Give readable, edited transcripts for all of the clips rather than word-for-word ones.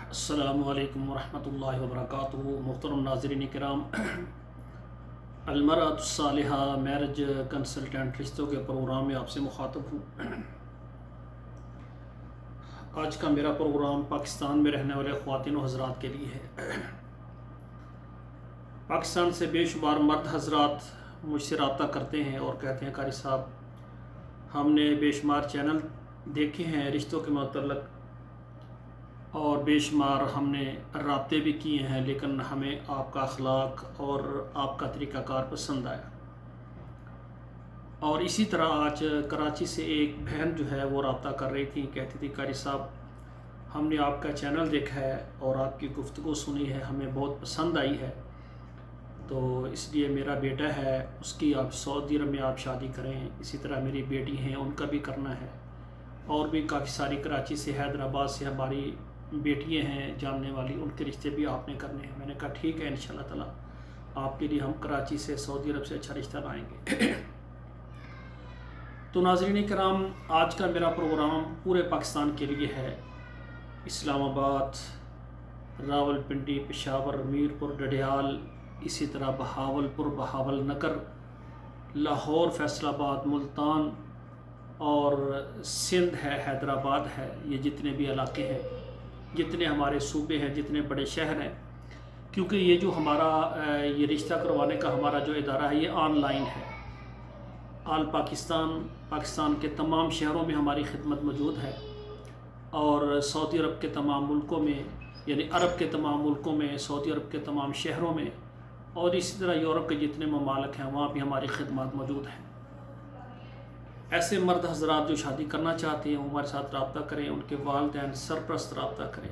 السلام علیکم ورحمۃ اللہ وبرکاتہ۔ محترم ناظرین کرام، المرأۃ الصالحہ میرج کنسلٹنٹ رشتوں کے پروگرام میں آپ سے مخاطب ہوں۔ آج کا میرا پروگرام پاکستان میں رہنے والے خواتین و حضرات کے لیے ہے۔ پاکستان سے بے شمار مرد حضرات مجھ سے رابطہ کرتے ہیں اور کہتے ہیں قاری صاحب، ہم نے بے شمار چینل دیکھے ہیں رشتوں کے متعلق اور بے شمار ہم نے رابطے بھی کیے ہیں، لیکن ہمیں آپ کا اخلاق اور آپ کا طریقہ کار پسند آیا۔ اور اسی طرح آج کراچی سے ایک بہن جو ہے وہ رابطہ کر رہی تھی، کہتی تھی قاری صاحب ہم نے آپ کا چینل دیکھا ہے اور آپ کی گفتگو سنی ہے، ہمیں بہت پسند آئی ہے، تو اس لیے میرا بیٹا ہے اس کی آپ سعودی عرب میں آپ شادی کریں، اسی طرح میری بیٹی ہیں ان کا بھی کرنا ہے، اور بھی کافی ساری کراچی سے حیدرآباد سے ہماری بیٹیاں ہیں جاننے والی، ان کے رشتے بھی آپ نے کرنے ہیں۔ میں نے کہا ٹھیک ہے، انشاءاللہ تعالی آپ کے لیے ہم کراچی سے سعودی عرب سے اچھا رشتہ لائیں گے۔ تو ناظرین کرام، آج کا میرا پروگرام پورے پاکستان کے لیے ہے۔ اسلام آباد، راولپنڈی، پشاور، میرپور، ڈڈیال، اسی طرح بہاولپور، بہاول نگر، لاہور، فیصل آباد، ملتان اور سندھ ہے، حیدرآباد ہے، یہ جتنے بھی علاقے ہیں، جتنے ہمارے صوبے ہیں، جتنے بڑے شہر ہیں، کیونکہ یہ جو ہمارا یہ رشتہ کروانے کا ہمارا جو ادارہ ہے یہ آن لائن ہے۔ آل پاکستان کے تمام شہروں میں ہماری خدمت موجود ہے، اور سعودی عرب کے تمام ملکوں میں، یعنی عرب کے تمام ملکوں میں، سعودی عرب کے تمام شہروں میں، اور اسی طرح یورپ کے جتنے ممالک ہیں وہاں بھی ہماری خدمات موجود ہیں۔ ایسے مرد حضرات جو شادی کرنا چاہتے ہیں وہ ہمارے ساتھ رابطہ کریں، ان کے والدین سرپرست رابطہ کریں،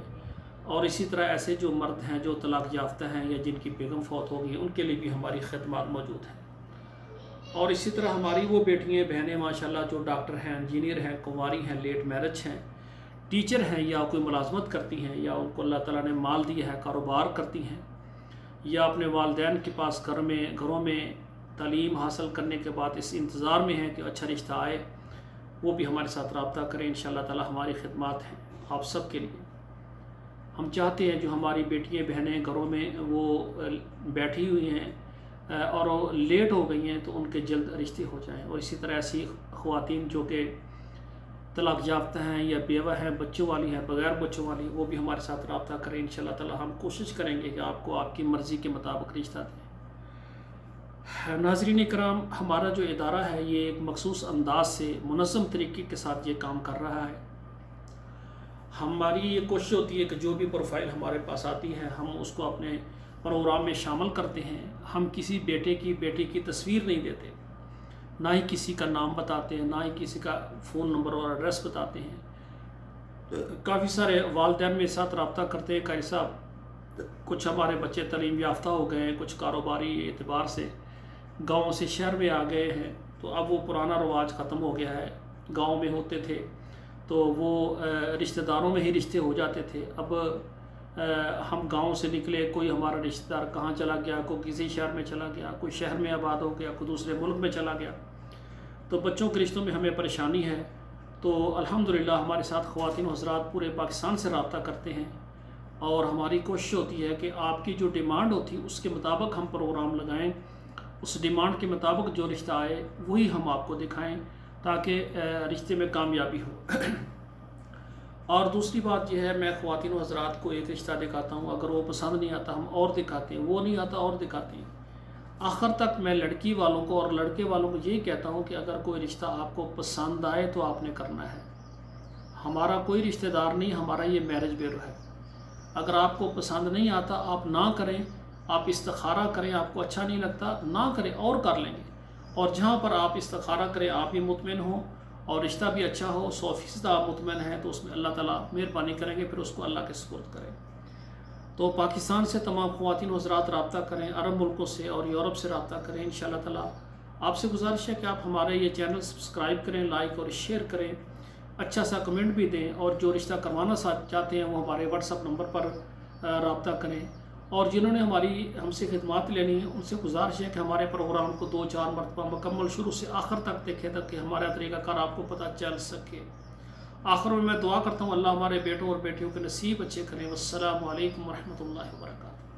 اور اسی طرح ایسے جو مرد ہیں جو طلاق یافتہ ہیں یا جن کی بیگم فوت ہو گئی ان کے لیے بھی ہماری خدمات موجود ہیں۔ اور اسی طرح ہماری وہ بیٹیاں بہنیں ماشاءاللہ جو ڈاکٹر ہیں، انجینئر ہیں، کنواری ہیں، لیٹ میرج ہیں، ٹیچر ہیں، یا کوئی ملازمت کرتی ہیں، یا ان کو اللہ تعالیٰ نے مال دیا ہے کاروبار کرتی ہیں، یا اپنے والدین کے پاس گھروں میں تعلیم حاصل کرنے کے بعد اس انتظار میں ہیں کہ اچھا رشتہ آئے، وہ بھی ہمارے ساتھ رابطہ کریں۔ انشاءاللہ تعالیٰ ہماری خدمات ہیں آپ سب کے لیے۔ ہم چاہتے ہیں جو ہماری بیٹیاں بہنیں گھروں میں وہ بیٹھی ہوئی ہیں اور لیٹ ہو گئی ہیں تو ان کے جلد رشتے ہو جائیں، اور اسی طرح ایسی خواتین جو کہ طلاق یافتہ ہیں یا بیوہ ہیں، بچوں والی ہیں، بغیر بچوں والی، وہ بھی ہمارے ساتھ رابطہ کریں۔ انشاءاللہ تعالیٰ ہم کوشش کریں گے کہ آپ کو آپ کی مرضی کے مطابق رشتہ دیں۔ ناظرین کرام، ہمارا جو ادارہ ہے یہ ایک مخصوص انداز سے منظم طریقے کے ساتھ یہ کام کر رہا ہے۔ ہماری یہ کوشش ہوتی ہے کہ جو بھی پروفائل ہمارے پاس آتی ہے ہم اس کو اپنے پروگرام میں شامل کرتے ہیں۔ ہم کسی بیٹی کی تصویر نہیں دیتے، نہ ہی کسی کا نام بتاتے ہیں، نہ ہی کسی کا فون نمبر اور ایڈریس بتاتے ہیں۔ کافی سارے والدین میرے ساتھ رابطہ کرتے ہیں، قاری صاحب کچھ ہمارے بچے تعلیم یافتہ ہو گئے ہیں، کچھ کاروباری اعتبار سے گاؤں سے شہر میں آ گئے ہیں، تو اب وہ پرانا رواج ختم ہو گیا ہے۔ گاؤں میں ہوتے تھے تو وہ رشتہ داروں میں ہی رشتے ہو جاتے تھے، اب ہم گاؤں سے نکلے، کوئی ہمارا رشتہ دار کہاں چلا گیا، کوئی کسی شہر میں چلا گیا، کوئی شہر میں آباد ہو گیا، کوئی دوسرے ملک میں چلا گیا، تو بچوں کے رشتوں میں ہمیں پریشانی ہے۔ تو الحمدللہ ہمارے ساتھ خواتین و حضرات پورے پاکستان سے رابطہ کرتے ہیں، اور ہماری کوشش ہوتی ہے کہ آپ کی جو ڈیمانڈ ہوتی ہے اس کے مطابق ہم پروگرام لگائیں، اس ڈیمانڈ کے مطابق جو رشتہ آئے وہی ہم آپ کو دکھائیں تاکہ رشتے میں کامیابی ہو۔ اور دوسری بات یہ ہے، میں خواتین و حضرات کو ایک رشتہ دکھاتا ہوں، اگر وہ پسند نہیں آتا ہم اور دکھاتے ہیں، وہ نہیں آتا اور دکھاتے ہیں۔ آخر تک میں لڑکی والوں کو اور لڑکے والوں کو یہی کہتا ہوں کہ اگر کوئی رشتہ آپ کو پسند آئے تو آپ نے کرنا ہے۔ ہمارا کوئی رشتہ دار نہیں، ہمارا یہ میرج بیورو ہے۔ اگر آپ کو پسند نہیں آتا آپ نہ کریں، آپ استخارہ کریں، آپ کو اچھا نہیں لگتا نہ کریں، اور کر لیں گے۔ اور جہاں پر آپ استخارہ کریں آپ بھی مطمئن ہوں اور رشتہ بھی اچھا ہو، 100% آپ مطمئن ہیں، تو اس میں اللہ تعالیٰ مہربانی کریں گے، پھر اس کو اللہ کے سپرد کریں۔ تو پاکستان سے تمام خواتین و حضرات رابطہ کریں، عرب ملکوں سے اور یورپ سے رابطہ کریں۔ انشاءاللہ تعالیٰ آپ سے گزارش ہے کہ آپ ہمارے یہ چینل سبسکرائب کریں، لائک اور شیئر کریں، اچھا سا کمنٹ بھی دیں، اور جو رشتہ کروانا چاہتے ہیں وہ ہمارے واٹس ایپ نمبر پر رابطہ کریں۔ اور جنہوں نے ہم سے خدمات لینی ہیں ان سے گزارش ہے کہ ہمارے پروگرام کو 2-4 مرتبہ مکمل شروع سے آخر تک دیکھیں تاکہ ہمارا طریقہ کار آپ کو پتہ چل سکے۔ آخر میں دعا کرتا ہوں اللہ ہمارے بیٹوں اور بیٹیوں کے نصیب اچھے کریں۔ والسلام علیکم ورحمۃ اللہ وبرکاتہ۔